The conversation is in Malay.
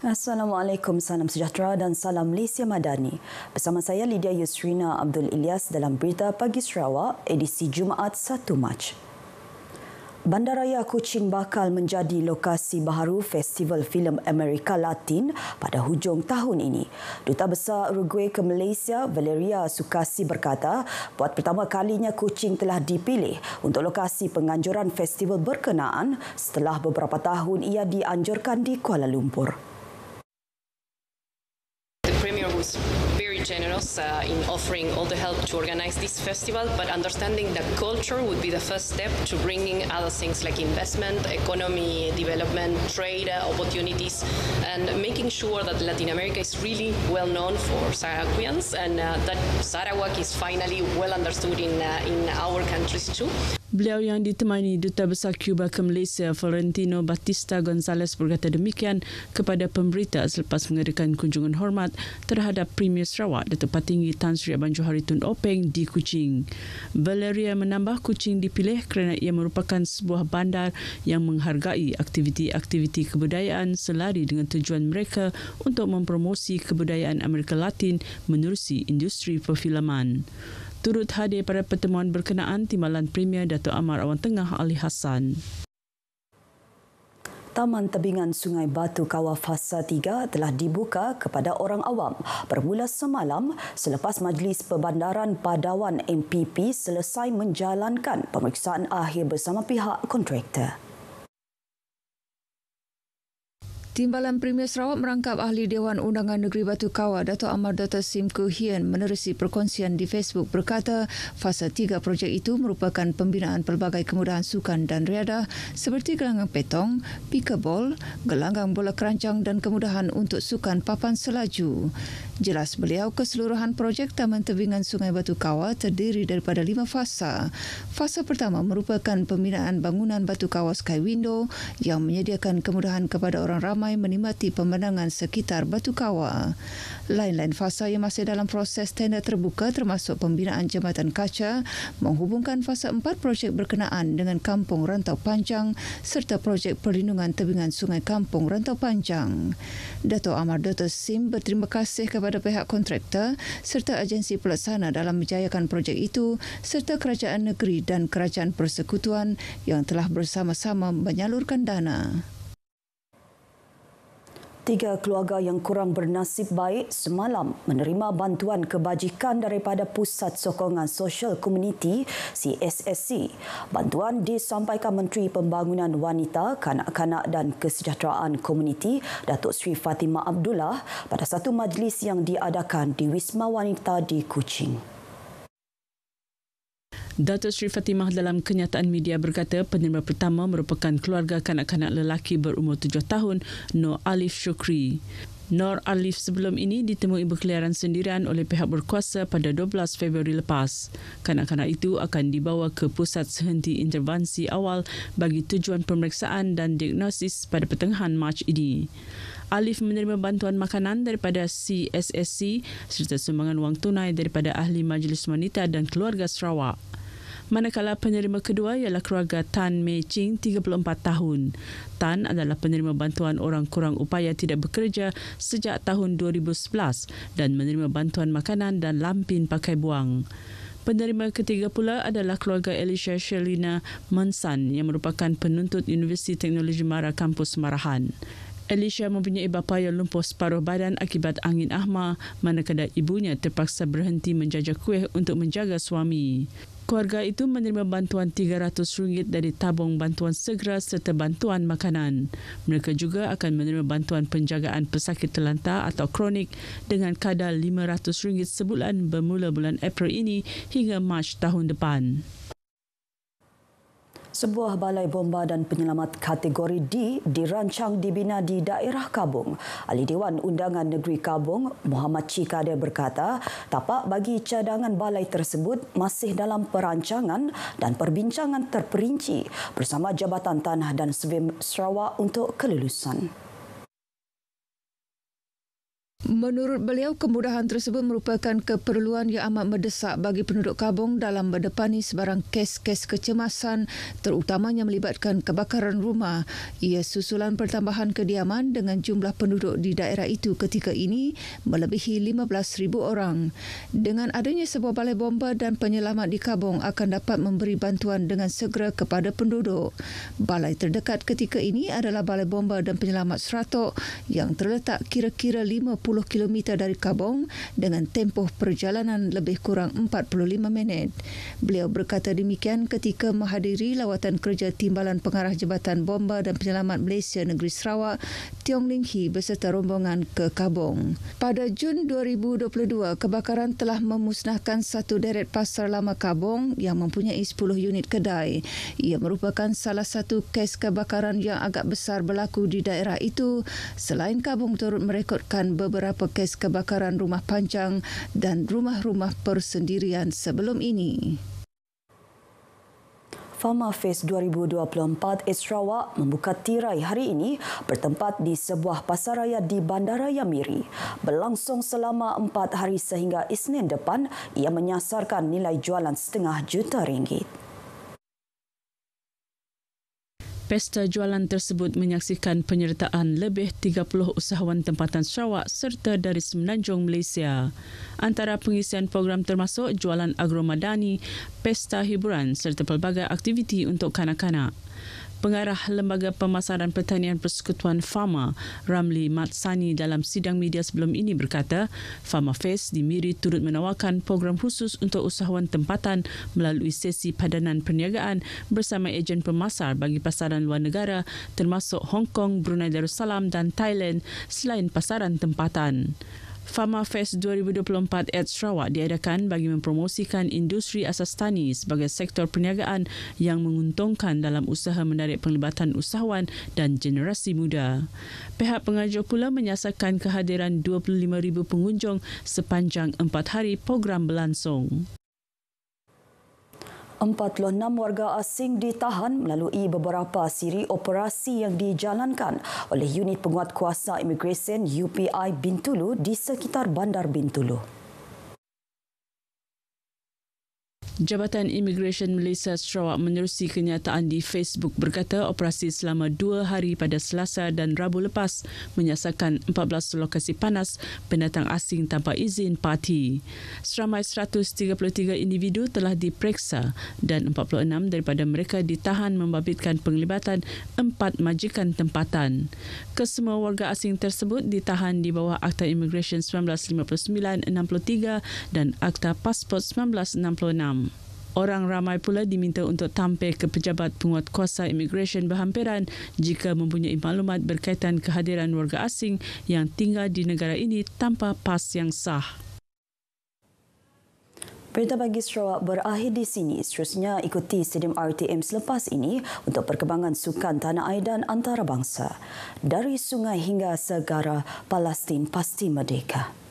Assalamualaikum, salam sejahtera dan salam Malaysia Madani. Bersama saya Lydia Yusrina Abdul Ilyas dalam Berita Pagi Sarawak, edisi Jumaat 1 Mac. Bandaraya Kuching bakal menjadi lokasi baharu Festival Filem Amerika Latin pada hujung tahun ini. Duta Besar Uruguay ke Malaysia, Valeria Sukasi berkata, buat pertama kalinya Kuching telah dipilih untuk lokasi penganjuran festival berkenaan setelah beberapa tahun ia dianjurkan di Kuala Lumpur. Was very generous in offering all the help to organize this festival, but understanding that culture would be the first step to bringing other things like investment, economy, development, trade opportunities, and making sure that Latin America is really well known for Saraguayans and that Sarawak is finally well understood in our countries too. Beliau yang ditemani Duta Besar Cuba ke Malaysia, Florentino Batista Gonzalez berkata demikian kepada pemberita selepas mengadakan kunjungan hormat terhadap Premier Sarawak, Datuk Patinggi Tan Sri Abang Johari Tun Openg di Kuching. Valeria menambah Kuching dipilih kerana ia merupakan sebuah bandar yang menghargai aktiviti-aktiviti kebudayaan selari dengan tujuan mereka untuk mempromosi kebudayaan Amerika Latin menerusi industri perfilman. Turut hadir pada pertemuan berkenaan Timbalan Premier Dato' Amar Awang Tengah Ali Hassan. Taman Tebingan Sungai Batu Kawah Fasa 3 telah dibuka kepada orang awam bermula semalam selepas Majlis Perbandaran Padawan MPP selesai menjalankan pemeriksaan akhir bersama pihak kontraktor. Timbalan Premier Sarawak merangkap Ahli Dewan Undangan Negeri Batu Kawah Dato' Amar Dr. Sim Koo Hien menerusi perkongsian di Facebook berkata fasa 3 projek itu merupakan pembinaan pelbagai kemudahan sukan dan riadah seperti gelanggang petong, pikebol, gelanggang bola kerancang dan kemudahan untuk sukan papan selaju. Jelas beliau, keseluruhan projek Taman Tebingan Sungai Batu Kawah terdiri daripada 5 fasa. Fasa pertama merupakan pembinaan bangunan Batu Kawah Sky Window yang menyediakan kemudahan kepada orang ramai menikmati pemandangan sekitar Batu Kawah. Lain-lain fasa yang masih dalam proses tender terbuka termasuk pembinaan jambatan kaca, menghubungkan fasa 4 projek berkenaan dengan Kampung Rantau Panjang serta projek perlindungan tebingan Sungai Kampung Rantau Panjang. Dato' Amar Dr. Sim berterima kasih kepada pihak kontraktor serta agensi pelaksana dalam menjayakan projek itu serta kerajaan negeri dan kerajaan persekutuan yang telah bersama-sama menyalurkan dana. 3 keluarga yang kurang bernasib baik semalam menerima bantuan kebajikan daripada Pusat Sokongan Sosial Komuniti CSSC. Bantuan disampaikan Menteri Pembangunan Wanita, Kanak-kanak dan Kesejahteraan Komuniti Datuk Seri Fatimah Abdullah pada satu majlis yang diadakan di Wisma Wanita di Kuching. Datuk Seri Fatimah dalam kenyataan media berkata penerima pertama merupakan keluarga kanak-kanak lelaki berumur 7 tahun, Nur Alif Syukri. Nur Alif sebelum ini ditemui berkeliaran sendirian oleh pihak berkuasa pada 12 Februari lepas. Kanak-kanak itu akan dibawa ke Pusat Sehenti Intervensi Awal bagi tujuan pemeriksaan dan diagnosis pada pertengahan Mac ini. Alif menerima bantuan makanan daripada CSSC serta sumbangan wang tunai daripada Ahli Majlis Wanita dan Keluarga Sarawak. Manakala penerima kedua ialah keluarga Tan Mei Ching, 34 tahun. Tan adalah penerima bantuan orang kurang upaya tidak bekerja sejak tahun 2011 dan menerima bantuan makanan dan lampin pakai buang. Penerima ketiga pula adalah keluarga Elisha Shelina Mansan yang merupakan penuntut Universiti Teknologi Mara Kampus Marahan. Elisha mempunyai bapa yang lumpuh separuh badan akibat angin ahma, manakala ibunya terpaksa berhenti menjajah kuih untuk menjaga suami. Keluarga itu menerima bantuan RM300 dari tabung bantuan segera serta bantuan makanan. Mereka juga akan menerima bantuan penjagaan pesakit terlantar atau kronik dengan kadar RM500 sebulan bermula bulan April ini hingga Mac tahun depan. Sebuah balai bomba dan penyelamat kategori D dirancang dibina di daerah Kabung. Ahli Dewan Undangan Negeri Kabung, Muhammad Cikadir berkata, tapak bagi cadangan balai tersebut masih dalam perancangan dan perbincangan terperinci bersama Jabatan Tanah dan Survey Sarawak untuk kelulusan. Menurut beliau, kemudahan tersebut merupakan keperluan yang amat mendesak bagi penduduk Kabong dalam mendepani sebarang kes-kes kecemasan, terutamanya melibatkan kebakaran rumah. Ia susulan pertambahan kediaman dengan jumlah penduduk di daerah itu ketika ini melebihi 15,000 orang. Dengan adanya sebuah balai bomba dan penyelamat di Kabong akan dapat memberi bantuan dengan segera kepada penduduk. Balai terdekat ketika ini adalah Balai Bomba dan Penyelamat Seratok yang terletak kira-kira 50 km dari Kabong dengan tempoh perjalanan lebih kurang 45 minit. Beliau berkata demikian ketika menghadiri lawatan kerja Timbalan Pengarah Jabatan Bomba dan Penyelamat Malaysia Negeri Sarawak, Tiong Ling Hee beserta rombongan ke Kabong. Pada Jun 2022, kebakaran telah memusnahkan satu deret pasar lama Kabong yang mempunyai 10 unit kedai. Ia merupakan salah satu kes kebakaran yang agak besar berlaku di daerah itu. Selain Kabong turut merekodkan beberapa kes kebakaran rumah pancang dan rumah-rumah persendirian sebelum ini. Fama Fest 2024 Sarawak membuka tirai hari ini bertempat di sebuah pasaraya di Bandaraya Miri. Berlangsung selama 4 hari sehingga Isnin depan, ia menyasarkan nilai jualan RM500,000. Pesta jualan tersebut menyaksikan penyertaan lebih 30 usahawan tempatan Sarawak serta dari Semenanjung Malaysia. Antara pengisian program termasuk jualan agromadani, pesta hiburan serta pelbagai aktiviti untuk kanak-kanak. Pengarah Lembaga Pemasaran Pertanian Persekutuan Fama, Ramli Matsani dalam sidang media sebelum ini berkata, Fama Fest di Miri turut menawarkan program khusus untuk usahawan tempatan melalui sesi padanan perniagaan bersama ejen pemasar bagi pasaran luar negara termasuk Hong Kong, Brunei Darussalam dan Thailand selain pasaran tempatan. Fama Fest 2024 at Sarawak diadakan bagi mempromosikan industri asas tani sebagai sektor perniagaan yang menguntungkan dalam usaha menarik penglibatan usahawan dan generasi muda. Pihak pengajar pula menyasarkan kehadiran 25,000 pengunjung sepanjang 4 hari program berlangsung. 46 warga asing ditahan melalui beberapa siri operasi yang dijalankan oleh unit penguatkuasa imigresen UPI Bintulu di sekitar Bandar Bintulu. Jabatan Imigresen Malaysia Sarawak menerusi kenyataan di Facebook berkata operasi selama 2 hari pada Selasa dan Rabu lepas menyasarkan 14 lokasi panas pendatang asing tanpa izin parti. Seramai 133 individu telah diperiksa dan 46 daripada mereka ditahan membabitkan penglibatan 4 majikan tempatan. Kesemua warga asing tersebut ditahan di bawah Akta Imigresen 1959-63 dan Akta Pasport 1966. Orang ramai pula diminta untuk tampil ke pejabat penguatkuasa imigresen berhampiran jika mempunyai maklumat berkaitan kehadiran warga asing yang tinggal di negara ini tanpa pas yang sah. Berita pagi Sarawak berakhir di sini. Seterusnya ikuti Stadium RTM selepas ini untuk perkembangan sukan tanah air dan antarabangsa. Dari sungai hingga segara, Palestin pasti merdeka.